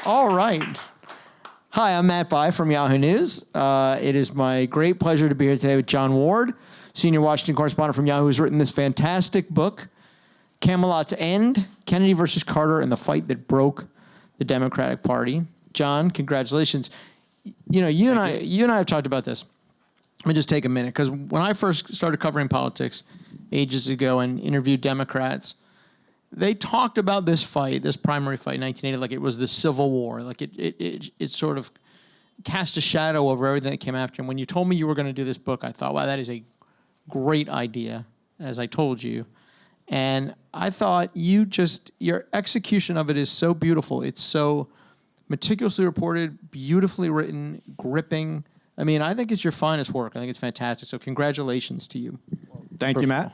All right. Hi, I'm Matt Bai from Yahoo News. It is my great pleasure to be here today with John Ward, senior Washington correspondent from Yahoo, who's written this fantastic book, Camelot's End, Kennedy versus Carter and the Fight That Broke the Democratic Party. John, congratulations. You know, you and I have talked about this. Let me just take a minute, because when I first started covering politics ages ago and interviewed Democrats, they talked about this fight, this primary fight in 1980, like it was the Civil War. Like it sort of cast a shadow over everything that came after. And when you told me you were going to do this book, I thought, wow, that is a great idea, as I told you. And I thought your execution of it is so beautiful. It's so meticulously reported, beautifully written, gripping. I mean, I think it's your finest work. I think it's fantastic. So congratulations to you. Thank you, Matt.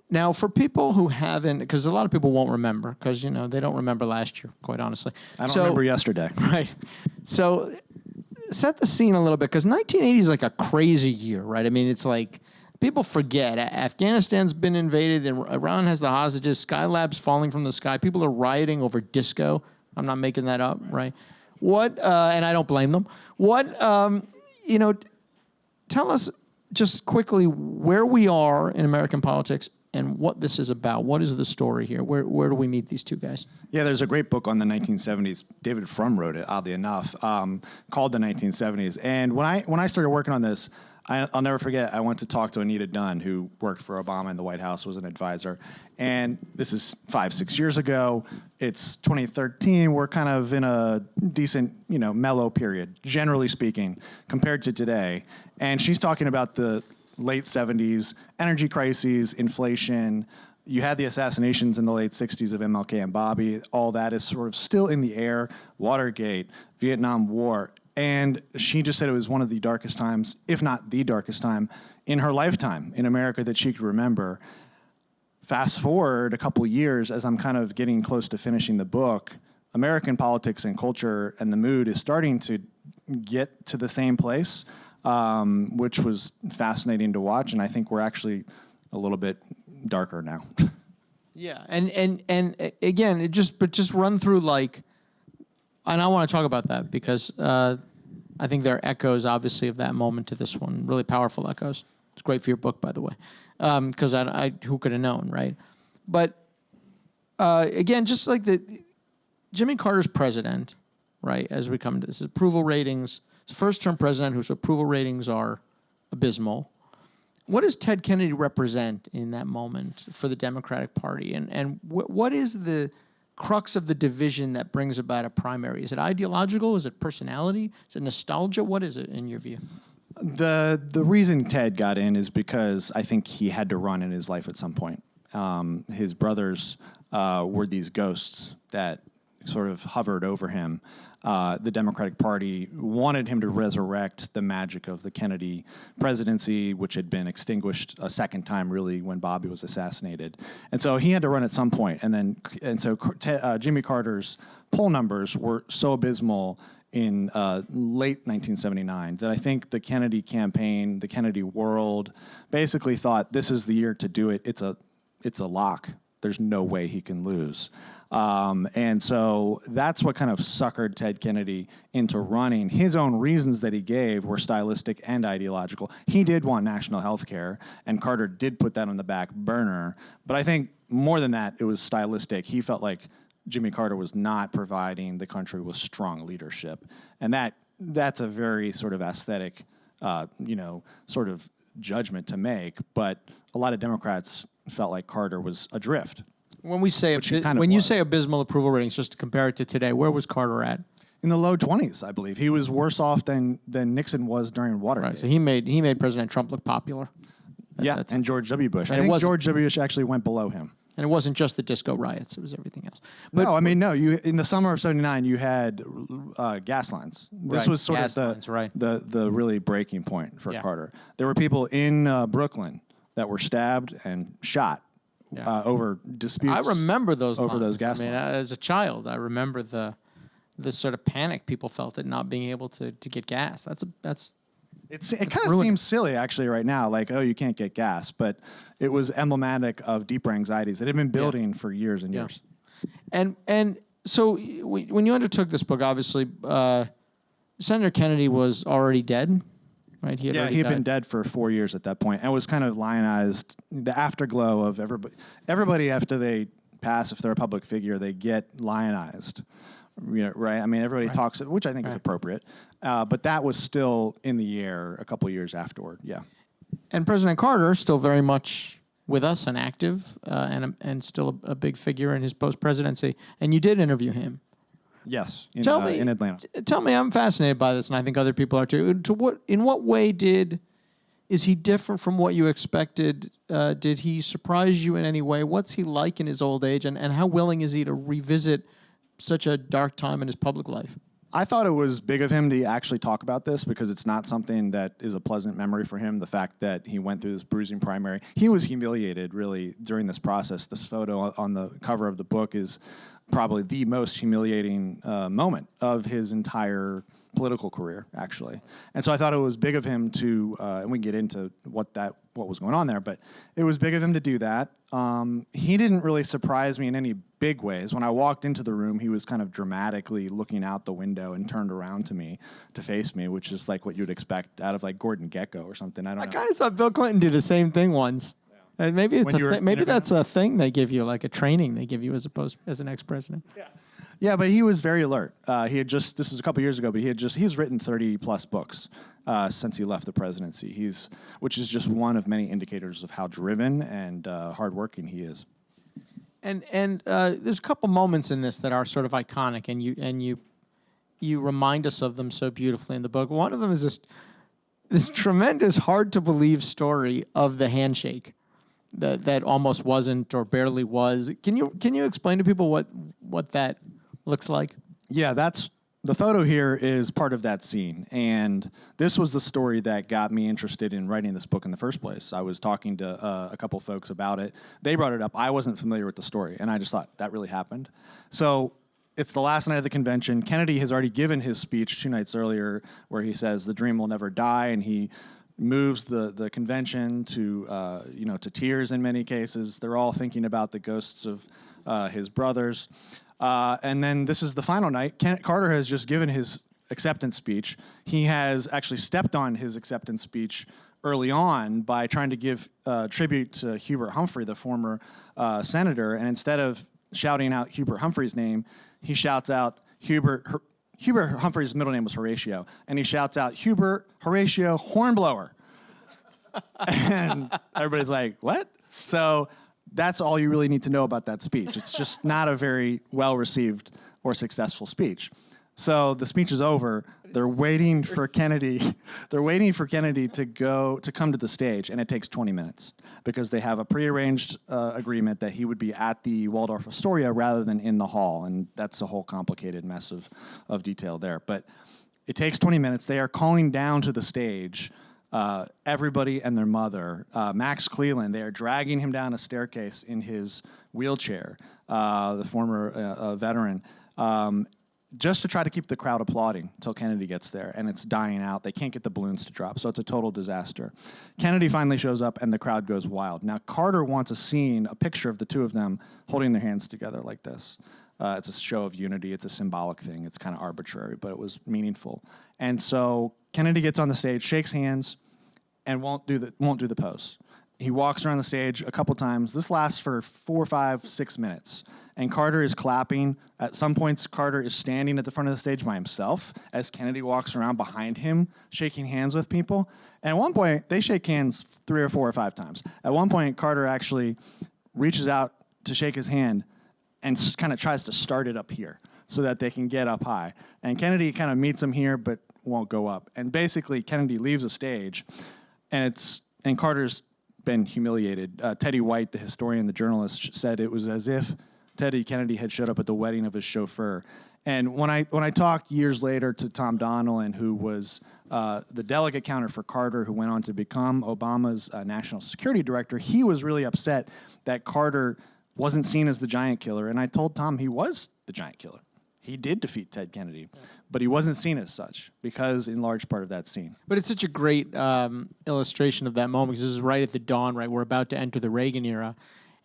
Now, for people who haven't, because a lot of people won't remember, because, you know, they don't remember last year, quite honestly. I don't remember yesterday. Right. So set the scene a little bit, because 1980 is like a crazy year, right? I mean, it's like people forget. Afghanistan's been invaded, and Iran has the hostages, Skylab's falling from the sky. People are rioting over disco. I'm not making that up, right? What, and I don't blame them. What, you know, tell us just quickly where we are in American politics and what this is about. What is the story here? Where do we meet these two guys? Yeah, there's a great book on the 1970s. David Frum wrote it, oddly enough, called The 1970s. And when I started working on this, I'll never forget, I went to talk to Anita Dunn, who worked for Obama in the White House, was an advisor. And this is 5-6 years ago. It's 2013. We're kind of in a decent, mellow period, generally speaking, compared to today. And she's talking about the late 70s, energy crises, inflation. You had the assassinations in the late 60s of MLK and Bobby. All that is sort of still in the air. Watergate, Vietnam War. And she just said it was one of the darkest times, if not the darkest time, in her lifetime in America that she could remember. Fast forward a couple years, as I'm kind of getting close to finishing the book, American politics and culture and the mood is starting to get to the same place, which was fascinating to watch. And I think we're actually a little bit darker now. Yeah, and again, just run through like. And I want to talk about that because I think there are echoes, obviously, of that moment to this one. Really powerful echoes. It's great for your book, by the way, because I who could have known, right? But again, just like Jimmy Carter's president, right? As we come to this, approval ratings, first-term president whose approval ratings are abysmal. What does Ted Kennedy represent in that moment for the Democratic Party, and what is the crux of the division that brings about a primary? Is it ideological? Is it personality? Is it nostalgia? What is it in your view? The reason Ted got in is because I think he had to run in his life at some point. His brothers were these ghosts that sort of hovered over him. The Democratic Party wanted him to resurrect the magic of the Kennedy presidency, which had been extinguished a second time, really, when Bobby was assassinated. And so he had to run at some point. And so Jimmy Carter's poll numbers were so abysmal in late 1979 that I think the Kennedy campaign, the Kennedy world, basically thought this is the year to do it. It's a lock. There's no way he can lose. And so that's what kind of suckered Ted Kennedy into running. His own reasons that he gave were stylistic and ideological. He did want national health care, and Carter did put that on the back burner. But I think more than that, it was stylistic. He felt like Jimmy Carter was not providing the country with strong leadership. And that's a very sort of aesthetic, sort of judgment to make. But a lot of Democrats felt like Carter was adrift. When we say you say abysmal approval ratings, just to compare it to today, where was Carter at? In the low 20s, I believe. He was worse off than Nixon was during Watergate. Right, so he made President Trump look popular. And George W. Bush. And I think George W. Bush actually went below him. And it wasn't just the disco riots; it was everything else. But, no. You in the summer of '79, you had gas lines. This was sort of the really breaking point for Carter. There were people in Brooklyn that were stabbed and shot. Over disputes. I remember those over those gas lines. As a child, I remember the sort of panic people felt at not being able to get gas. It kind of seems silly actually right now, like, oh, you can't get gas, but it was emblematic of deeper anxieties that had been building for years and years. And So when you undertook this book, obviously, Senator Kennedy was already dead, right? He had been dead for 4 years at that point, and was kind of lionized. The afterglow of everybody after they pass, if they're a public figure, they get lionized, right? I mean, everybody talks, which I think is appropriate, but that was still in the air a couple years afterward. Yeah, and President Carter still very much with us and active, and still a big figure in his post-presidency. And you did interview him. Yes, in Atlanta. Tell me, I'm fascinated by this, and I think other people are too. In what way is he different from what you expected? Did he surprise you in any way? What's he like in his old age, and how willing is he to revisit such a dark time in his public life? I thought it was big of him to actually talk about this because it's not something that is a pleasant memory for him. The fact that he went through this bruising primary. He was humiliated, really, during this process. This photo on the cover of the book is probably the most humiliating moment of his entire political career, actually. And so I thought it was big of him to, and we can get into what was going on there, but it was big of him to do that. He didn't really surprise me in any big ways. When I walked into the room, he was kind of dramatically looking out the window and turned around to me to face me, which is like what you'd expect out of like Gordon Gekko or something. I kind of saw Bill Clinton do the same thing once. Yeah. And maybe that's a thing they give you, like a training they give you as an ex-president. Yeah. Yeah, but he was very alert. This was a couple years ago, but he's written 30 plus books since he left the presidency. Which is just one of many indicators of how driven and hardworking he is. And there's a couple moments in this that are sort of iconic, and you remind us of them so beautifully in the book. One of them is this tremendous, hard to believe story of the handshake that almost wasn't or barely was. Can you explain to people what that looks like? Yeah, the photo here is part of that scene, and this was the story that got me interested in writing this book in the first place. I was talking to a couple folks about it. They brought it up. I wasn't familiar with the story, and I just thought, that really happened? So it's the last night of the convention. Kennedy has already given his speech 2 nights earlier where he says the dream will never die, and he moves the convention to tears in many cases. They're all thinking about the ghosts of his brothers. And then this is the final night. Carter has just given his acceptance speech. He has actually stepped on his acceptance speech early on by trying to give tribute to Hubert Humphrey, the former senator. And instead of shouting out Hubert Humphrey's name, he shouts out Hubert Humphrey's middle name was Horatio. And he shouts out Hubert Horatio Hornblower. And everybody's like, what? So that's all you really need to know about that speech. It's just not a very well-received or successful speech. So the speech is over. They're waiting for Kennedy. They're waiting for Kennedy to come to the stage, and it takes 20 minutes because they have a prearranged agreement that he would be at the Waldorf Astoria rather than in the hall, and that's a whole complicated mess of detail there. But it takes 20 minutes. They are calling down to the stage everybody and their mother. Max Cleland, they are dragging him down a staircase in his wheelchair, the former veteran, just to try to keep the crowd applauding until Kennedy gets there, and it's dying out. They can't get the balloons to drop, so it's a total disaster. Kennedy finally shows up, and the crowd goes wild. Now, Carter wants a picture of the two of them holding their hands together like this. It's a show of unity. It's a symbolic thing. It's kind of arbitrary, but it was meaningful. And so Kennedy gets on the stage, shakes hands, and won't do the pose. He walks around the stage a couple times. This lasts for 4, 5, 6 minutes. And Carter is clapping. At some points, Carter is standing at the front of the stage by himself as Kennedy walks around behind him, shaking hands with people. And at one point, they shake hands 3 or 4 or 5 times. At one point, Carter actually reaches out to shake his hand and kind of tries to start it up here so that they can get up high. And Kennedy kind of meets him here but won't go up. And basically, Kennedy leaves the stage, and Carter's been humiliated. Teddy White, the historian, the journalist, said it was as if Teddy Kennedy had showed up at the wedding of his chauffeur. And when I talked years later to Tom Donilon, who was the delegate counter for Carter, who went on to become Obama's national security director, he was really upset that Carter wasn't seen as the giant killer. And I told Tom he was the giant killer. He did defeat Ted Kennedy, but he wasn't seen as such because in large part of that scene. But it's such a great illustration of that moment because this is right at the dawn, right? We're about to enter the Reagan era.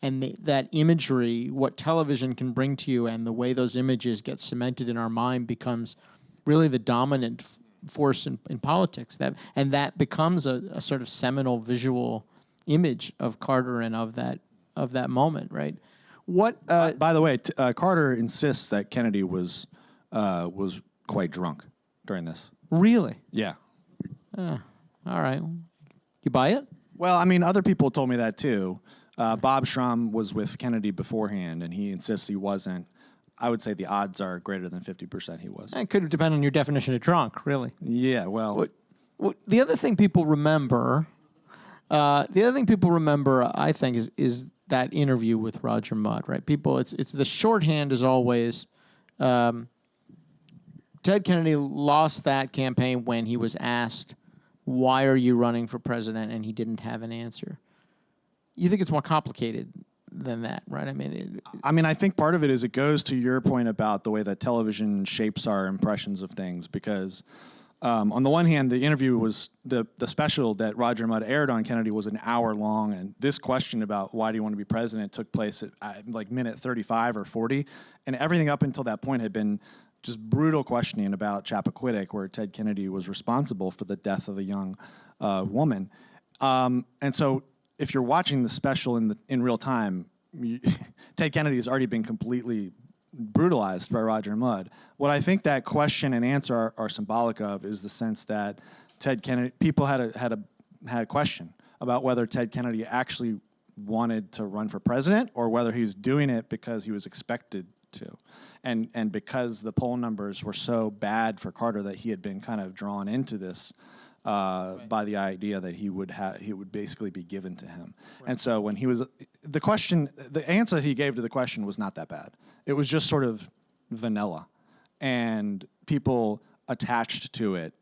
and that imagery, what television can bring to you, and the way those images get cemented in our mind becomes really the dominant force in politics. That becomes a sort of seminal visual image of Carter and of that moment, right? What? By the way, Carter insists that Kennedy was quite drunk during this. Really? Yeah. All right. You buy it? Well, I mean, other people told me that too. Bob Schramm was with Kennedy beforehand, and he insists he wasn't. I would say the odds are greater than 50% he was. It could depend on your definition of drunk, really. Yeah, well. The other thing people remember, I think, is that interview with Roger Mudd, right? People, it's the shorthand is always, Ted Kennedy lost that campaign when he was asked, "Why are you running for president?" and he didn't have an answer. You think it's more complicated than that, right? I mean, I think part of it is it goes to your point about the way that television shapes our impressions of things, because on the one hand, the interview was the special that Roger Mudd aired on Kennedy was an hour long, and this question about why do you want to be president took place at like minute 35 or 40, and everything up until that point had been just brutal questioning about Chappaquiddick, where Ted Kennedy was responsible for the death of a young woman, and so if you're watching the special in real time, Ted Kennedy has already been completely brutalized by Roger Mudd. What I think that question and answer are symbolic of is the sense that Ted Kennedy, people had a question about whether Ted Kennedy actually wanted to run for president or whether he was doing it because he was expected to, and because the poll numbers were so bad for Carter that he had been kind of drawn into this. By the idea that he would basically be given to him. Right. And so when he was, the answer that he gave to the question was not that bad. It was just sort of vanilla. And people attached to it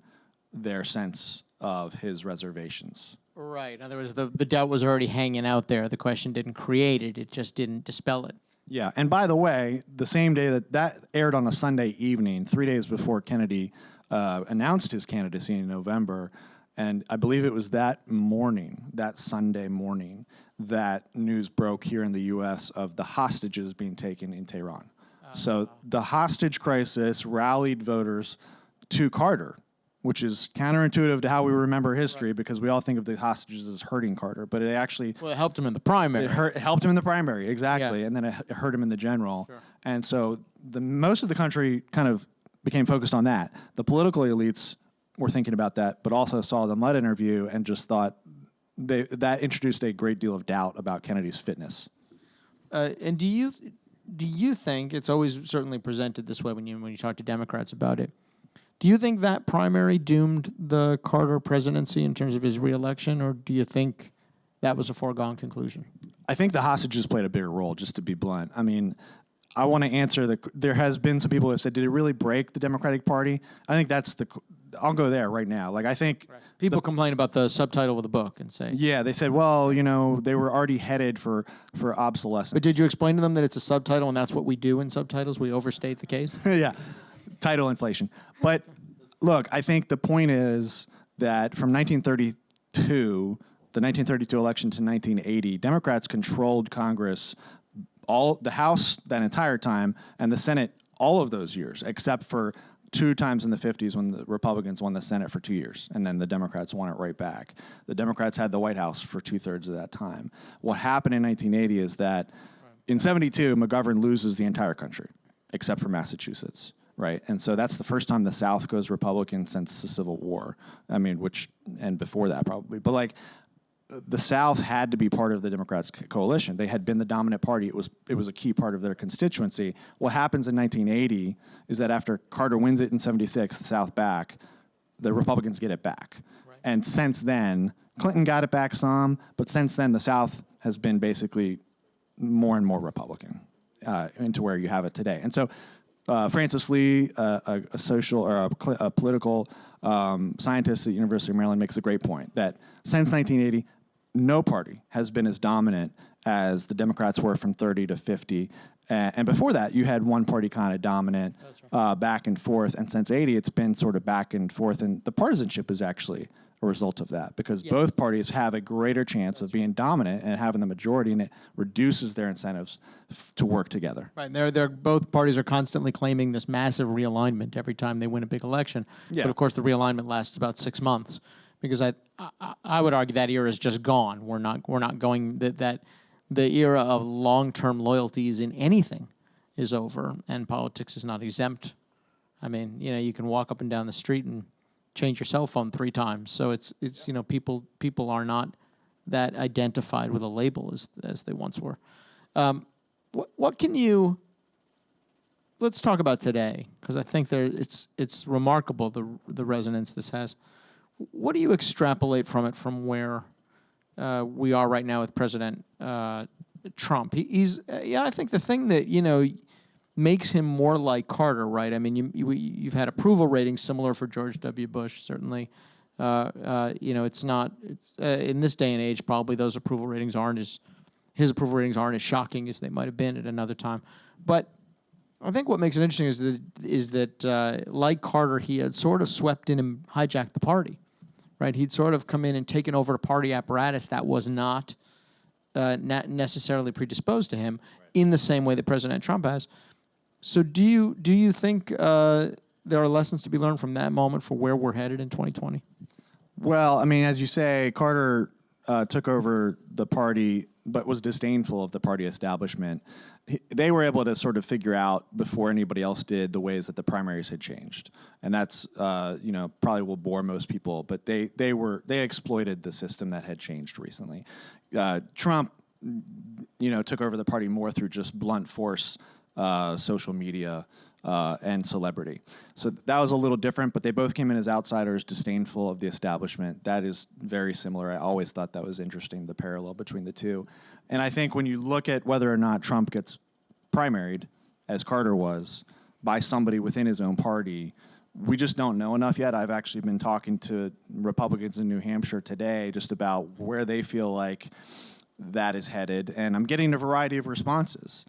their sense of his reservations. Right. In other words, the doubt was already hanging out there. The question didn't create it. It just didn't dispel it. Yeah. And by the way, the same day that aired on a Sunday evening, 3 days before Kennedy announced his candidacy in November, and I believe it was that Sunday morning, that news broke here in the U.S. of the hostages being taken in Tehran. So the hostage crisis rallied voters to Carter, which is counterintuitive to how we remember history, because we all think of the hostages as hurting Carter, but it actually... Well, it helped him in the primary. It helped him in the primary, exactly, and then it hurt him in the general. Sure. And so most of the country kind of became focused on that. The political elites were thinking about that, but also saw the Mudd interview and just thought that introduced a great deal of doubt about Kennedy's fitness. And do you think it's always certainly presented this way when you talk to Democrats about it? Do you think that primary doomed the Carter presidency in terms of his reelection, or do you think that was a foregone conclusion? I think the hostages played a bigger role, just to be blunt. I mean, I want to answer there has been some people who have said, did it really break the Democratic Party? I think I'll go there right now. Like, I think people complain about the subtitle of the book and say, yeah, they said, well, they were already headed for obsolescence. But did you explain to them that it's a subtitle and that's what we do in subtitles? We overstate the case? Yeah. Title inflation. But look, I think the point is that from 1932, the 1932 election to 1980, Democrats controlled Congress, the House that entire time, and the Senate all of those years, except for 2 times in the 50s when the Republicans won the Senate for 2 years, and then the Democrats won it right back. The Democrats had the White House for 2/3 of that time. What happened in 1980 is that in 72, McGovern loses the entire country, except for Massachusetts, right? And so that's the first time the South goes Republican since the Civil War. I mean, and before that probably. But the South had to be part of the Democrats' coalition. They had been the dominant party. It was a key part of their constituency. What happens in 1980 is that after Carter wins it in 76, the South back, the Republicans get it back. Right. And since then, Clinton got it back some, but since then the South has been basically more and more Republican into where you have it today. And so Francis Lee, a social or a political scientist at the University of Maryland, makes a great point that since 1980, no party has been as dominant as the Democrats were from 30 to 50. And before that, you had one party kind of dominant back and forth. And since 80, it's been sort of back and forth. And the partisanship is actually a result of that because both parties have a greater chance of being dominant and having the majority, and it reduces their incentives to work together. Right, and they're both parties are constantly claiming this massive realignment every time they win a big election. Yeah. But of course, the realignment lasts about 6 months because I would argue that era is just gone. We're not going that the era of long-term loyalties in anything is over, and politics is not exempt. I mean, you can walk up and down the street and change your cell phone 3 times. So it's people are not that identified with a label as they once were. What can you? Let's talk about today because I think it's remarkable the resonance this has. What do you extrapolate from it from where we are right now with President Trump? I think the thing that makes him more like Carter, right? I mean, you've had approval ratings similar for George W. Bush, certainly. It's not. It's in this day and age, probably those approval ratings his approval ratings aren't as shocking as they might have been at another time. But I think what makes it interesting is that like Carter, he had sort of swept in and hijacked the party, right? He'd sort of come in and taken over a party apparatus that was not necessarily predisposed to him in the same way that President Trump has. So do you think there are lessons to be learned from that moment for where we're headed in 2020? Well, I mean, as you say, Carter took over the party but was disdainful of the party establishment. They were able to sort of figure out before anybody else did the ways that the primaries had changed. And that's, probably will bore most people, but they exploited the system that had changed recently. Trump, took over the party more through just blunt force, social media, and celebrity. So that was a little different, but they both came in as outsiders, disdainful of the establishment. That is very similar. I always thought that was interesting, the parallel between the two. And I think when you look at whether or not Trump gets primaried, as Carter was, by somebody within his own party, we just don't know enough yet. I've actually been talking to Republicans in New Hampshire today just about where they feel like that is headed, and I'm getting a variety of responses.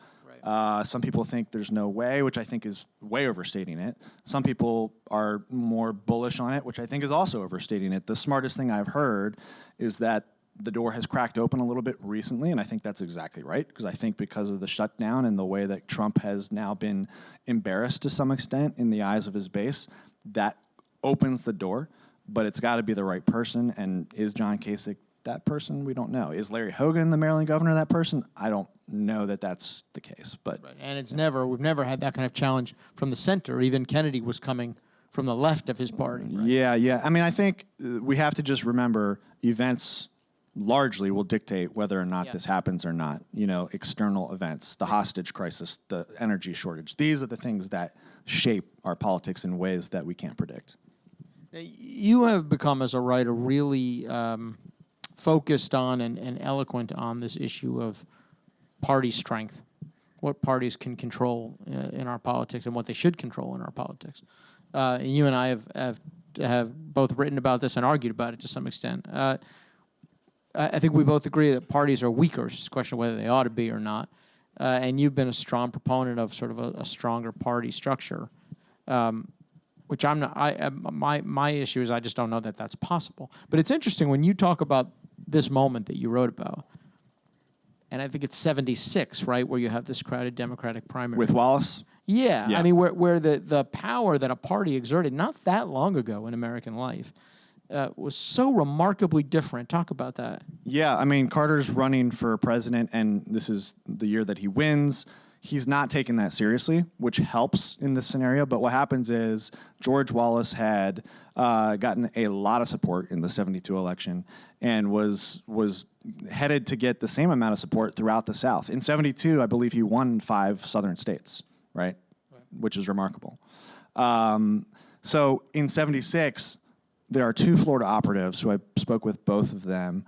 Some people think there's no way, which I think is way overstating it. Some people are more bullish on it, which I think is also overstating it. The smartest thing I've heard is that the door has cracked open a little bit recently, and I think that's exactly right, because I think because of the shutdown and the way that Trump has now been embarrassed to some extent in the eyes of his base, that opens the door, but it's got to be the right person, and is John Kasich that person? We don't know. Is Larry Hogan, the Maryland governor, that person? I don't know that that's the case. But right. And we've never had that kind of challenge from the center. Even Kennedy was coming from the left of his party. Right? Yeah. I mean, I think we have to just remember events largely will dictate whether or not this happens or not. External events, the hostage crisis, the energy shortage. These are the things that shape our politics in ways that we can't predict. Now, you have become, as a writer, really focused on and eloquent on this issue of party strength, what parties can control in our politics and what they should control in our politics. And you and I have both written about this and argued about it to some extent. I think we both agree that parties are weaker. It's just a question of whether they ought to be or not. And you've been a strong proponent of sort of a stronger party structure, which I'm not. My issue is I just don't know that that's possible. But it's interesting when you talk about this moment that you wrote about, and I think it's 76, right, where you have this crowded Democratic primary. With Wallace? Yeah. I mean, where the power that a party exerted not that long ago in American life was so remarkably different. Talk about that. Yeah, I mean, Carter's running for president, and this is the year that he wins. He's not taking that seriously, which helps in this scenario. But what happens is George Wallace had gotten a lot of support in the 72 election and was headed to get the same amount of support throughout the South. In 72, I believe he won 5 southern states, right? Which is remarkable. So in 76, there are 2 Florida operatives who I spoke with both of them.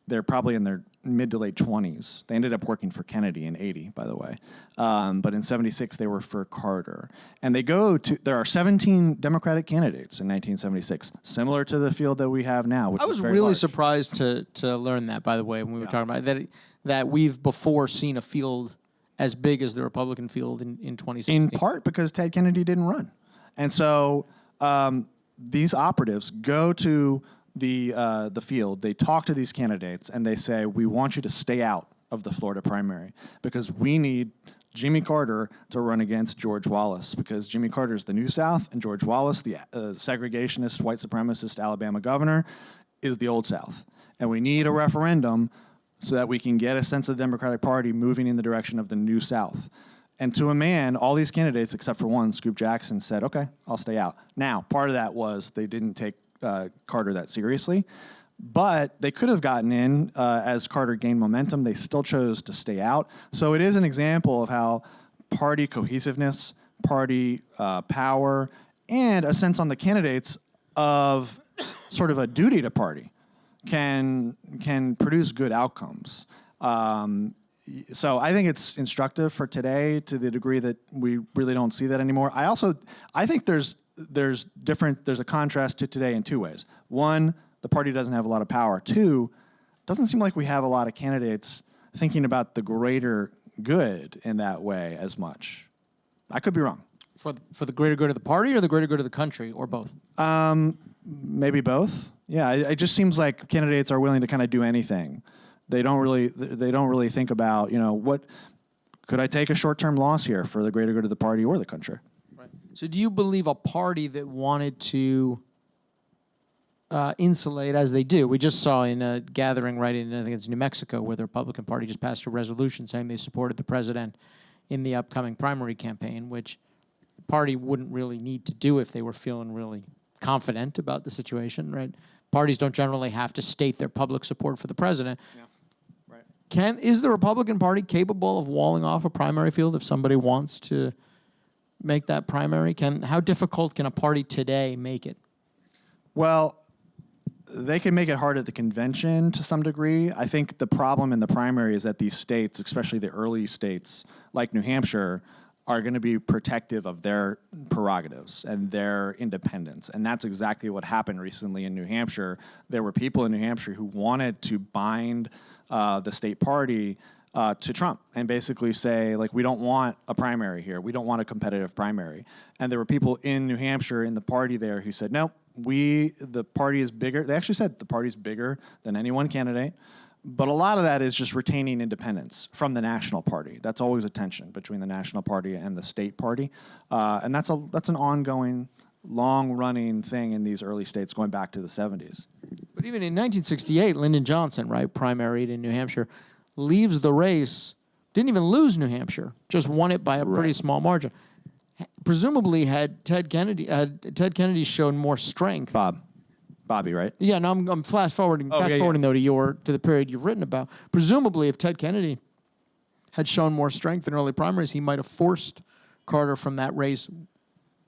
They're probably in their mid to late 20s. They ended up working for Kennedy in 80, by the way. But in 76, they were for Carter. And there are 17 Democratic candidates in 1976, similar to the field that we have now, which I was very really large. surprised to learn that, by the way, when we were talking about that we've before seen a field as big as the Republican field in 2016. In part because Ted Kennedy didn't run. And so these operatives go to the field, they talk to these candidates, and they say, we want you to stay out of the Florida primary because we need Jimmy Carter to run against George Wallace, because Jimmy Carter is the New South, and George Wallace, the segregationist, white supremacist Alabama governor, is the Old South. And we need a referendum so that we can get a sense of the Democratic Party moving in the direction of the New South. And to a man, all these candidates, except for one, Scoop Jackson, said, okay, I'll stay out. Now, part of that was they didn't take Carter that seriously, but they could have gotten in as Carter gained momentum. They still chose to stay out. So it is an example of how party cohesiveness, party power, and a sense on the candidates of sort of a duty to party can produce good outcomes. So I think it's instructive for today to the degree that we really don't see that anymore. I think there's a contrast to today in two ways. One, the party doesn't have a lot of power. Two, it doesn't seem like we have a lot of candidates thinking about the greater good in that way as much. I could be wrong. For the greater good of the party or the greater good of the country, or both? Maybe both. Yeah, it just seems like candidates are willing to kind of do anything. They don't really think about, what could I take a short-term loss here for the greater good of the party or the country. Right. So do you believe a party that wanted to insulate, as they do? We just saw in a gathering right in, I think it's New Mexico, where the Republican Party just passed a resolution saying they supported the president in the upcoming primary campaign, which the party wouldn't really need to do if they were feeling really confident about the situation, right? Parties don't generally have to state their public support for the president. Yeah. Right. Is the Republican Party capable of walling off a primary field if somebody wants to make that primary? How difficult can a party today make it? Well, they can make it hard at the convention to some degree. I think the problem in the primary is that these states, especially the early states like New Hampshire, are going to be protective of their prerogatives and their independence. And that's exactly what happened recently in New Hampshire. There were people in New Hampshire who wanted to bind the state party to Trump and basically say, like, we don't want a primary here. We don't want a competitive primary. And there were people in New Hampshire in the party there who said, no, the party is bigger. They actually said the party's bigger than any one candidate. But a lot of that is just retaining independence from the national party. That's always a tension between the national party and the state party. And that's an ongoing, long-running thing in these early states going back to the 70s. But even in 1968, Lyndon Johnson, right, primaried in New Hampshire, leaves the race, didn't even lose New Hampshire, just won it by a pretty small margin. Presumably, had Ted Kennedy shown more strength. Bobby, right? Yeah, no, I'm fast forwarding though to the period you've written about. Presumably, if Ted Kennedy had shown more strength in early primaries, he might have forced Carter from that race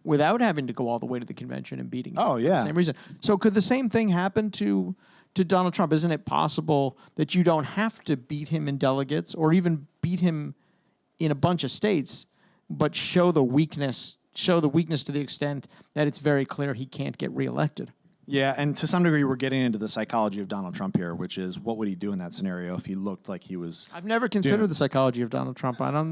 without having to go all the way to the convention and beating him. Oh, yeah. For the same reason. So could the same thing happen to Donald Trump? Isn't it possible that you don't have to beat him in delegates or even beat him in a bunch of states, but show the weakness to the extent that it's very clear he can't get reelected? Yeah, and to some degree, we're getting into the psychology of Donald Trump here, which is what would he do in that scenario if he looked like he was... I've never considered the psychology of Donald Trump. I don't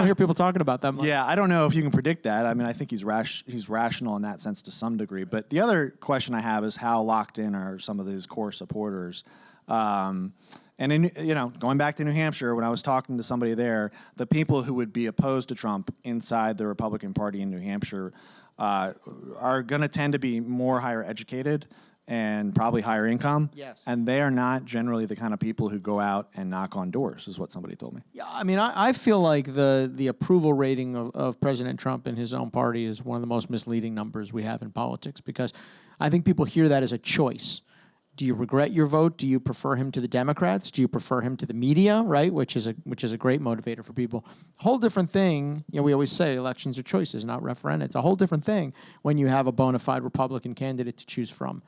hear people talking about that much. Yeah, I don't know if you can predict that. I mean, I think he's rational in that sense to some degree. But the other question I have is how locked in are some of his core supporters? And going back to New Hampshire, when I was talking to somebody there, the people who would be opposed to Trump inside the Republican Party in New Hampshire are going to tend to be more higher educated and probably higher income. Yes. And they are not generally the kind of people who go out and knock on doors, is what somebody told me. Yeah, I mean, I feel like the approval rating of President Trump and his own party is one of the most misleading numbers we have in politics, because I think people hear that as a choice. Do you regret your vote? Do you prefer him to the Democrats? Do you prefer him to the media, right? Which is a great motivator for people. Whole different thing. We always say elections are choices, not referenda. It's a whole different thing when you have a bona fide Republican candidate to choose from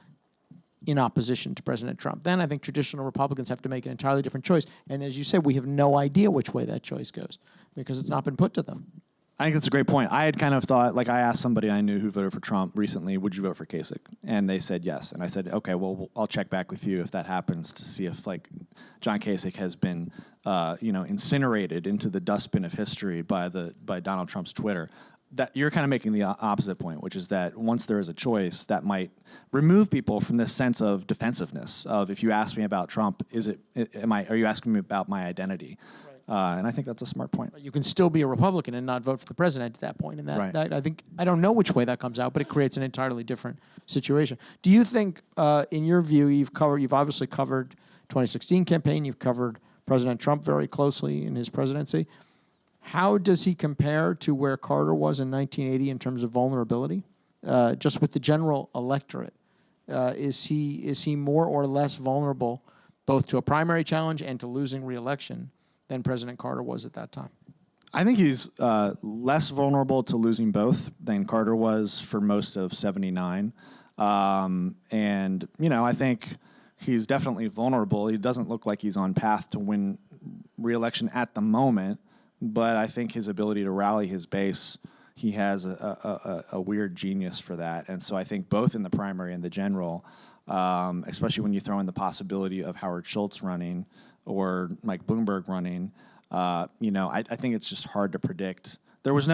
in opposition to President Trump. Then I think traditional Republicans have to make an entirely different choice. And as you said, we have no idea which way that choice goes because it's not been put to them. I think that's a great point. I had kind of thought, like I asked somebody I knew who voted for Trump recently, would you vote for Kasich? And they said yes. And I said, okay, well, I'll check back with you if that happens to see if like John Kasich has been, incinerated into the dustbin of history by Donald Trump's Twitter. that you're kind of making the opposite point, which is that once there is a choice, that might remove people from this sense of defensiveness. Of if you ask me about Trump, are you asking me about my identity? Right. And I think that's a smart point. You can still be a Republican and not vote for the president at that point. And that I think I don't know which way that comes out, but it creates an entirely different situation. Do you think, in your view, you've obviously covered 2016 campaign, you've covered President Trump very closely in his presidency. How does he compare to where Carter was in 1980 in terms of vulnerability, just with the general electorate? Is he more or less vulnerable both to a primary challenge and to losing re-election than President Carter was at that time? I think he's less vulnerable to losing both than Carter was for most of '79. And, I think he's definitely vulnerable. He doesn't look like he's on path to win re-election at the moment. But I think his ability to rally his base, he has a weird genius for that. And so I think both in the primary and the general, especially when you throw in the possibility of Howard Schultz running or Mike Bloomberg running, I think it's just hard to predict. There was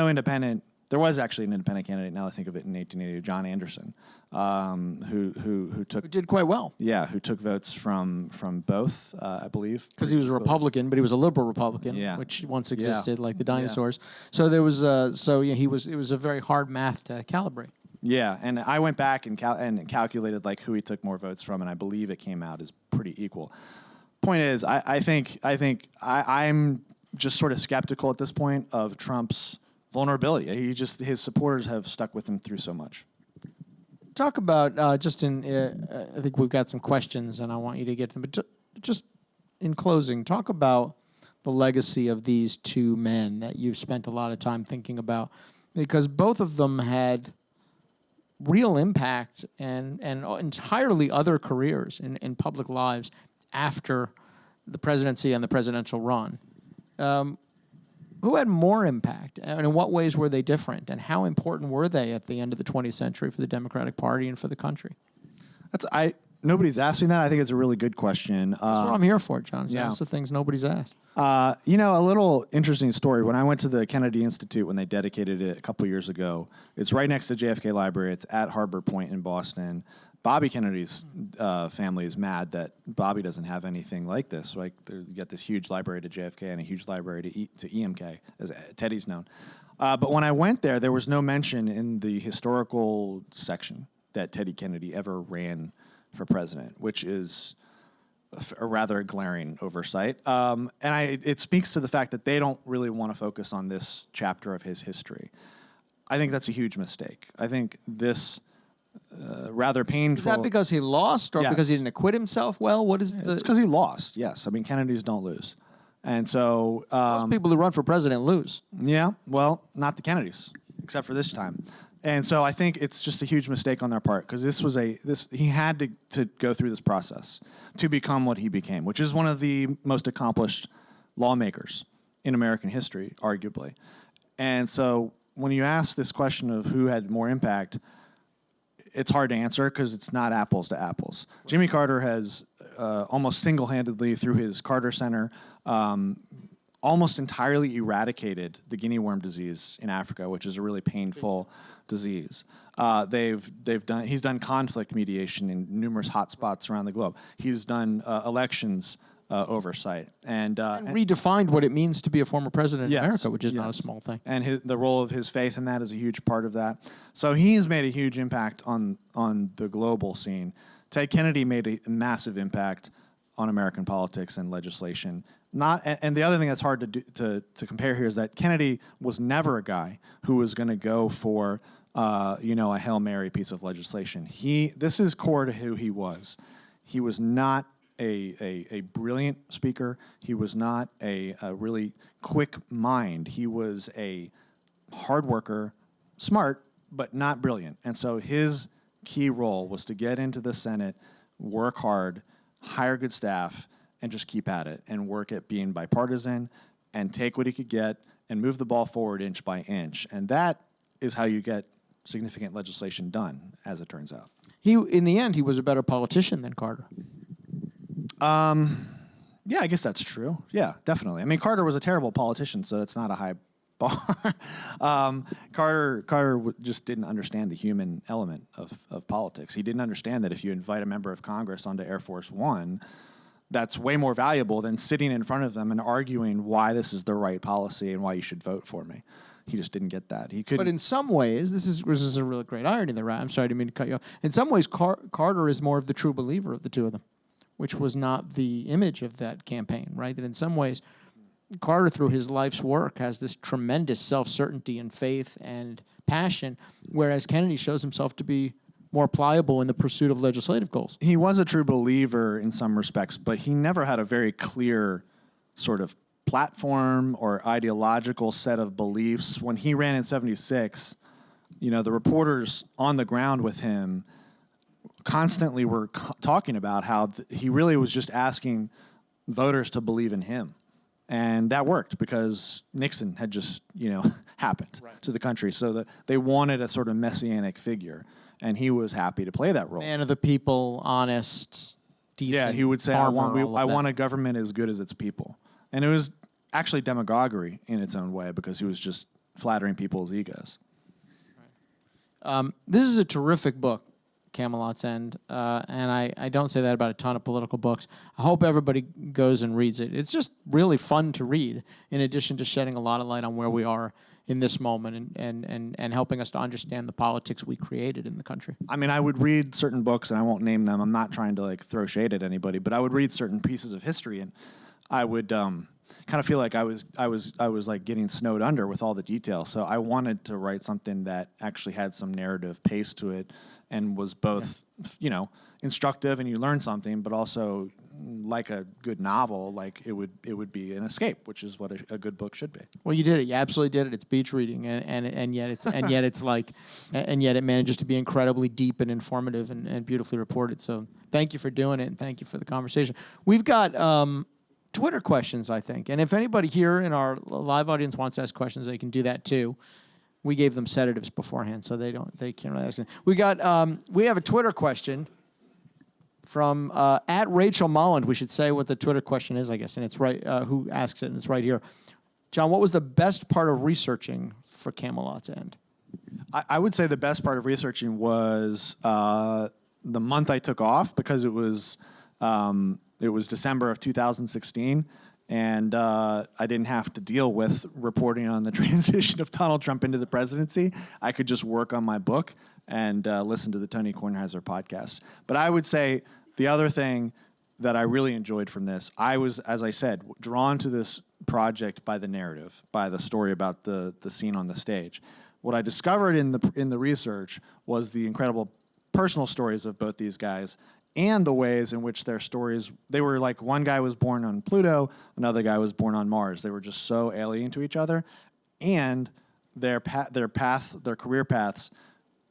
actually an independent candidate, now I think of it, in 1880, John Anderson, who did quite well. Yeah, who took votes from both, I believe. Because he was a Republican, but he was a liberal Republican, which once existed, like the dinosaurs. So there was, it was a very hard math to calibrate. Yeah, and I went back and calculated like who he took more votes from, and I believe it came out as pretty equal. Point is, I think I'm just sort of skeptical at this point of Trump's vulnerability. His supporters have stuck with him through so much. Talk about I think we've got some questions, and I want you to get them. But just in closing, talk about the legacy of these two men that you've spent a lot of time thinking about, because both of them had real impact and entirely other careers in public lives after the presidency and the presidential run. Who had more impact, and in what ways were they different, and how important were they at the end of the 20th century for the Democratic Party and for the country? Nobody's asked me that. I think it's a really good question. That's what I'm here for, John. Ask the things nobody's asked. A little interesting story. When I went to the Kennedy Institute when they dedicated it a couple years ago, it's right next to JFK Library. It's at Harbor Point in Boston. Bobby Kennedy's family is mad that Bobby doesn't have anything like this. Like, you got this huge library to JFK and a huge library to EMK, as Teddy's known. But when I went there was no mention in the historical section that Teddy Kennedy ever ran for president, which is a rather glaring oversight. It speaks to the fact that they don't really want to focus on this chapter of his history. I think that's a huge mistake. I think this... rather painful. Is that because he lost, or because he didn't acquit himself well? What is It's because he lost. Yes, I mean Kennedys don't lose, and so most people who run for president lose. Yeah, well, not the Kennedys, except for this time, and so I think it's just a huge mistake on their part, because he had to go through this process to become what he became, which is one of the most accomplished lawmakers in American history, arguably. And so when you ask this question of who had more impact, it's hard to answer because it's not apples to apples. Jimmy Carter has almost single-handedly, through his Carter Center, almost entirely eradicated the guinea worm disease in Africa, which is a really painful disease. He's done conflict mediation in numerous hotspots around the globe. He's done elections oversight and redefined what it means to be a former president in America, which is not a small thing. And the role of his faith in that is a huge part of that. So he's made a huge impact on the global scene. Ted Kennedy made a massive impact on American politics and legislation. And the other thing that's hard to compare here is that Kennedy was never a guy who was going to go for a Hail Mary piece of legislation. This is core to who he was. He was not a brilliant speaker. He was not a really quick mind. He was a hard worker, smart, but not brilliant. And so his key role was to get into the Senate, work hard, hire good staff, and just keep at it and work at being bipartisan and take what he could get and move the ball forward inch by inch. And that is how you get significant legislation done, as it turns out. In the end, he was a better politician than Carter. Yeah, I guess that's true. Yeah, definitely. I mean, Carter was a terrible politician, so that's not a high bar. Carter just didn't understand the human element of politics. He didn't understand that if you invite a member of Congress onto Air Force One, that's way more valuable than sitting in front of them and arguing why this is the right policy and why you should vote for me. He just didn't get that. He couldn't. But in some ways, this is a really great irony there, right? I'm sorry, I didn't mean to cut you off. In some ways, Carter is more of the true believer of the two of them, which was not the image of that campaign, right? That in some ways, Carter, through his life's work, has this tremendous self-certainty and faith and passion, whereas Kennedy shows himself to be more pliable in the pursuit of legislative goals. He was a true believer in some respects, but he never had a very clear sort of platform or ideological set of beliefs. When he ran in 76, the reporters on the ground with him constantly were talking about how he really was just asking voters to believe in him. And that worked because Nixon had just, happened to the country. So that they wanted a sort of messianic figure. And he was happy to play that role. Man of the people, honest, decent. Yeah, he would say, I farmer, want a government as good as its people. And it was actually demagoguery in its own way because he was just flattering people's egos. This is a terrific book, Camelot's End, and I don't say that about a ton of political books. I hope everybody goes and reads it. It's just really fun to read, in addition to shedding a lot of light on where we are in this moment and helping us to understand the politics we created in the country. I mean, I would read certain books, and I won't name them. I'm not trying to throw shade at anybody, but I would read certain pieces of history, and I would kind of feel like I was like getting snowed under with all the details. So I wanted to write something that actually had some narrative pace to it and was both, instructive and you learn something, but also like a good novel, like it would be an escape, which is what a good book should be. Well, you did it. You absolutely did it. It's beach reading, and yet it manages to be incredibly deep and informative and beautifully reported. So thank you for doing it, and thank you for the conversation. We've got Twitter questions, I think. And if anybody here in our live audience wants to ask questions, they can do that too. We gave them sedatives beforehand, so they can't really ask them. We have a Twitter question from at Rachel Molland. We should say what the Twitter question is, I guess, and it's right. Who asks it? And it's right here. John, what was the best part of researching for Camelot's End? I would say the best part of researching was the month I took off because it was December of 2016, and I didn't have to deal with reporting on the transition of Donald Trump into the presidency. I could just work on my book and listen to the Tony Kornheiser podcast. But I would say the other thing that I really enjoyed from this, I was, as I said, drawn to this project by the narrative, by the story about the scene on the stage. What I discovered in the research was the incredible personal stories of both these guys and the ways in which their stories, they were like, one guy was born on Pluto, another guy was born on Mars. They were just so alien to each other, and their career paths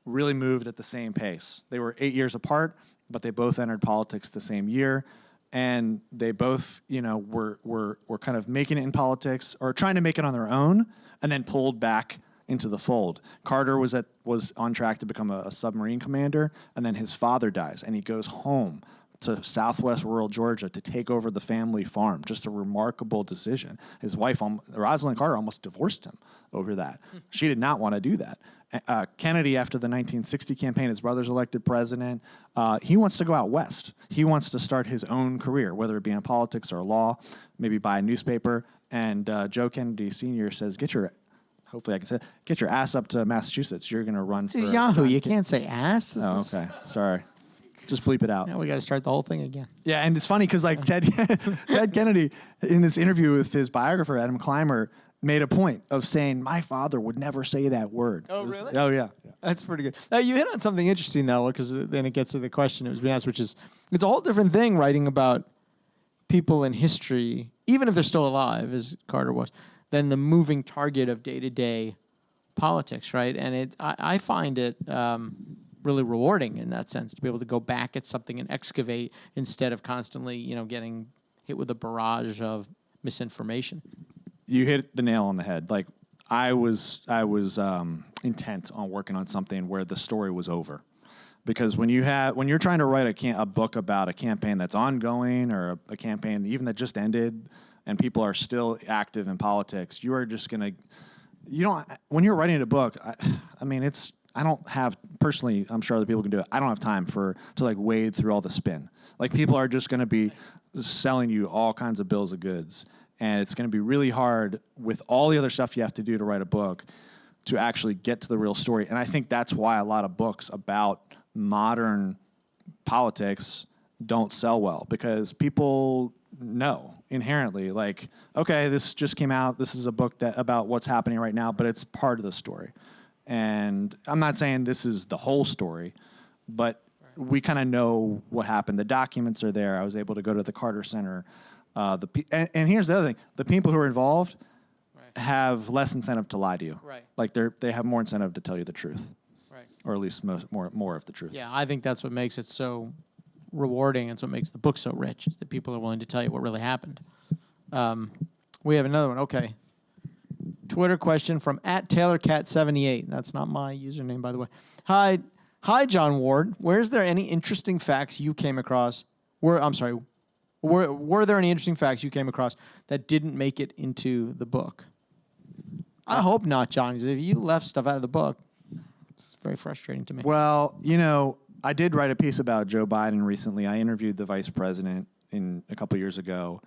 really moved at the same pace. They were 8 years apart, but they both entered politics the same year, and they both, were kind of making it in politics or trying to make it on their own, and then pulled back into the fold. Carter was on track to become a submarine commander, and then his father dies, and he goes home to southwest rural Georgia to take over the family farm. Just a remarkable decision. His wife, Rosalind Carter, almost divorced him over that. She did not want to do that. Kennedy, after the 1960 campaign, his brother's elected president. He wants to go out west. He wants to start his own career, whether it be in politics or law, maybe buy a newspaper. And Joe Kennedy Sr. says, hopefully I can say it, get your ass up to Massachusetts. You're going to run This is Yahoo. You can't say ass. Oh, okay. Sorry. Just bleep it out. Now we got to start the whole thing again. Yeah, and it's funny because Ted Kennedy, in this interview with his biographer, Adam Clymer, made a point of saying, my father would never say that word. Oh, really? Oh, yeah. That's pretty good. You hit on something interesting, though, because then it gets to the question it was being asked, which is, it's a whole different thing writing about people in history, even if they're still alive, as Carter was, than the moving target of day-to-day politics, right? And I find it really rewarding in that sense to be able to go back at something and excavate instead of constantly, getting hit with a barrage of misinformation. You hit the nail on the head. Like I was intent on working on something where the story was over, because when you're trying to write a book about a campaign that's ongoing or a campaign even that just ended, and people are still active in politics, you are just gonna. you don't, when you're writing a book, I mean, I don't have, personally, I'm sure other people can do it. I don't have time to like wade through all the spin. Like people are just going to be selling you all kinds of bills of goods. And it's going to be really hard with all the other stuff you have to do to write a book to actually get to the real story. And I think that's why a lot of books about modern politics don't sell well, because people know inherently, like, okay, this just came out. This is a book about what's happening right now, but it's part of the story. And I'm not saying this is the whole story, but we kind of know what happened. The documents are there. I was able to go to the Carter Center. And here's the other thing: the people who are involved have less incentive to lie to you. Right. Like they have more incentive to tell you the truth. Right. Or at least more of the truth. Yeah, I think that's what makes it so rewarding. It's what makes the book so rich, is that people are willing to tell you what really happened. We have another one. Okay. Twitter question from @TaylorCat78. That's not my username, by the way. Hi, John Ward. Where's there any interesting facts you came across? Were there any interesting facts you came across that didn't make it into the book? I hope not, John, because if you left stuff out of the book, it's very frustrating to me. Well, I did write a piece about Joe Biden recently. I interviewed the vice president a couple years ago,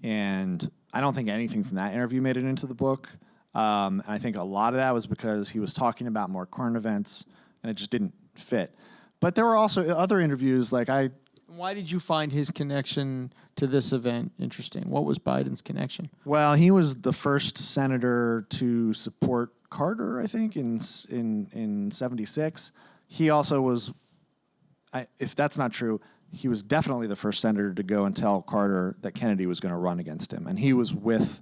and I don't think anything from that interview made it into the book. I think a lot of that was because he was talking about more current events, and it just didn't fit. But there were also other interviews, Why did you find his connection to this event interesting? What was Biden's connection? Well, he was the first senator to support Carter, I think, in '76. He also was, if that's not true, he was definitely the first senator to go and tell Carter that Kennedy was going to run against him, and he was with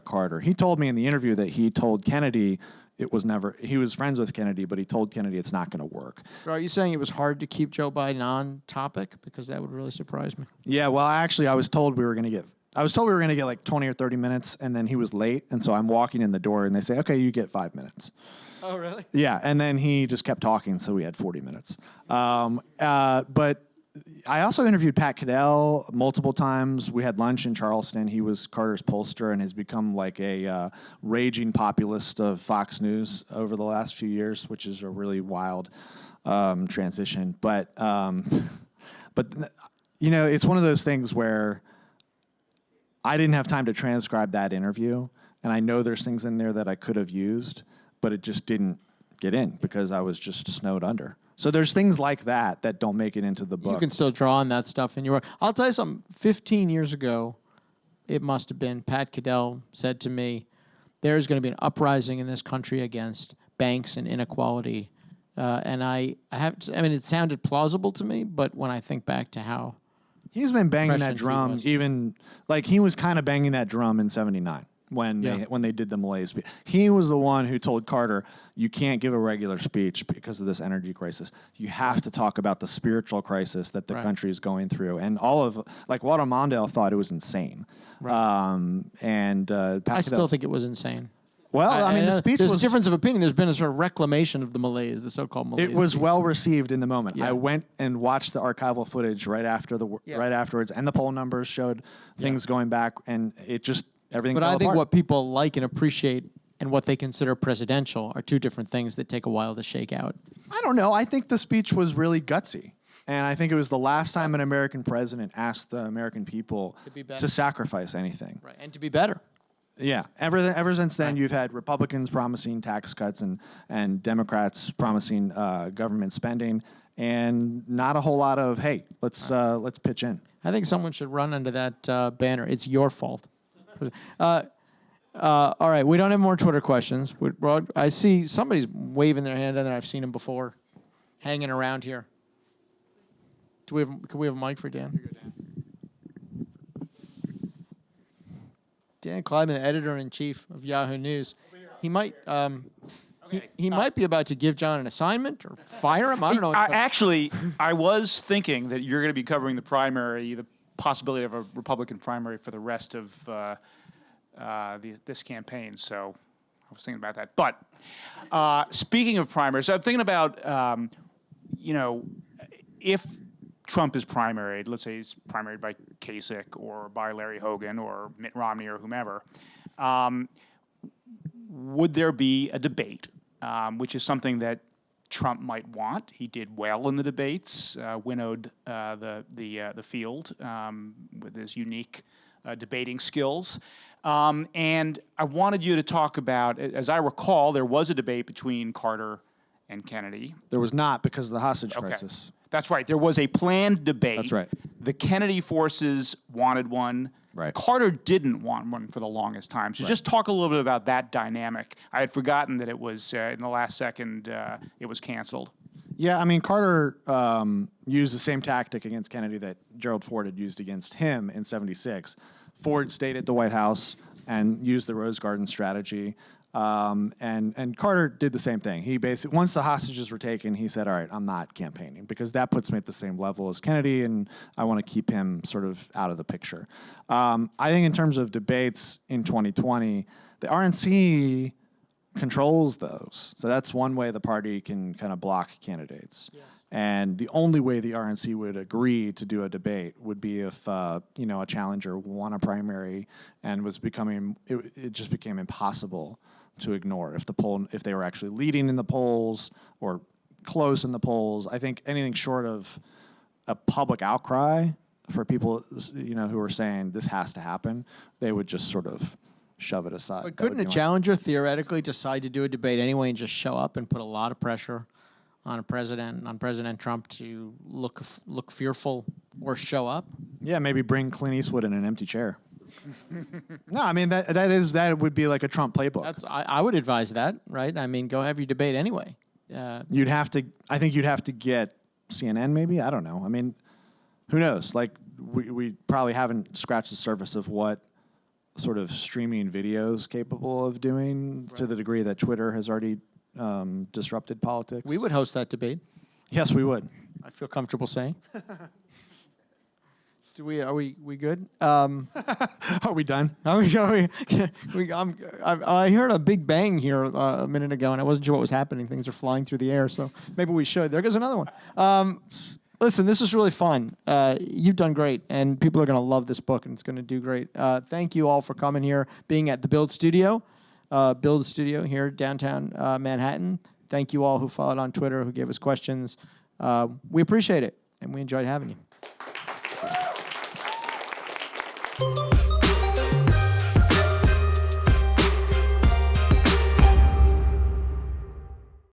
Carter. He told me in the interview that he told Kennedy he was friends with Kennedy, but he told Kennedy it's not going to work. So are you saying it was hard to keep Joe Biden on topic? Because that would really surprise me. Yeah, well, actually, I was told we were going to get like 20 or 30 minutes, and then he was late, and so I'm walking in the door, and they say, okay, you get 5 minutes. Oh, really? Yeah, and then he just kept talking, so we had 40 minutes. But I also interviewed Pat Caddell multiple times. We had lunch in Charleston. He was Carter's pollster and has become like a raging populist of Fox News over the last few years, which is a really wild transition. But it's one of those things where I didn't have time to transcribe that interview, and I know there's things in there that I could have used, but it just didn't get in because I was just snowed under. So there's things like that don't make it into the book. You can still draw on that stuff in your work. I'll tell you something. 15 years ago, it must have been, Pat Caddell said to me, there's going to be an uprising in this country against banks and inequality. And it sounded plausible to me, but when I think back to how he's been banging that prescient he drum, was. even like he was kind of banging that drum in '79 when they did the Malays speech. He was the one who told Carter, you can't give a regular speech because of this energy crisis. You have to talk about the spiritual crisis that the country is going through. And Walter Mondale thought it was insane. Right. I still think it was insane. Well, the speech there's was... a difference of opinion. There's been a sort of reclamation of the Malays, the so-called Malays. It was well received in the moment. Yeah. I went and watched the archival footage right afterwards, and the poll numbers showed things going back, and it just... everything. But I think what people like and appreciate and what they consider presidential are two different things that take a while to shake out. I don't know. I think the speech was really gutsy. And I think it was the last time an American president asked the American people to sacrifice anything. Right, and to be better. Yeah. Ever since then, you've had Republicans promising tax cuts and Democrats promising government spending, and not a whole lot of, hey, let's pitch in. I think someone should run under that banner. It's your fault. All right, we don't have more Twitter questions. I see somebody's waving their hand in there. I've seen him before, hanging around here. Could we have a mic for Dan? Dan Kleiman, the editor-in-chief of Yahoo News. He might he might be about to give John an assignment or fire him. I don't know. Actually, I was thinking that you're going to be covering the possibility of a Republican primary for the rest of this campaign. So I was thinking about that. But speaking of primaries, I'm thinking about, if Trump is primaried, let's say he's primaried by Kasich or by Larry Hogan or Mitt Romney or whomever, would there be a debate, which is something that Trump might want. He did well in the debates, winnowed the field with his unique debating skills. And I wanted you to talk about, as I recall, there was a debate between Carter and Kennedy. There was not because of the hostage crisis. That's right. There was a planned debate. That's right. The Kennedy forces wanted one. Right. Carter didn't want one for the longest time. So just talk a little bit about that dynamic. I had forgotten that it was in the last second it was canceled. Yeah, I mean, Carter used the same tactic against Kennedy that Gerald Ford had used against him in '76. Ford stayed at the White House and used the Rose Garden strategy. And Carter did the same thing. He basically, once the hostages were taken, he said, all right, I'm not campaigning because that puts me at the same level as Kennedy, and I want to keep him sort of out of the picture. I think in terms of debates in 2020, the RNC controls those. So that's one way the party can kind of block candidates. Yes. And the only way the RNC would agree to do a debate would be if a challenger won a primary and was it just became impossible to ignore if they were actually leading in the polls or close in the polls. I think anything short of a public outcry for people who are saying this has to happen, they would just sort of shove it aside. But couldn't a challenger theoretically decide to do a debate anyway and just show up and put a lot of pressure on President Trump to look fearful or show up? Yeah, maybe bring Clint Eastwood in an empty chair. No, I mean that would be like a Trump playbook. I would advise that, right? I mean, go have your debate anyway. I think you'd have to get CNN maybe. I don't know. I mean, who knows? Like we probably haven't scratched the surface of what sort of streaming videos capable of doing to the degree that Twitter has already disrupted politics. We would host that debate. Yes, we would. I feel comfortable saying. Are we good? Are we done? I heard a big bang here a minute ago, and I wasn't sure what was happening. Things are flying through the air, so maybe we should. There goes another one. Listen, this was really fun. You've done great, and people are going to love this book, and it's going to do great. Thank you all for coming here, being at the Build Studio here downtown Manhattan. Thank you all who followed on Twitter, who gave us questions. We appreciate it, and we enjoyed having you.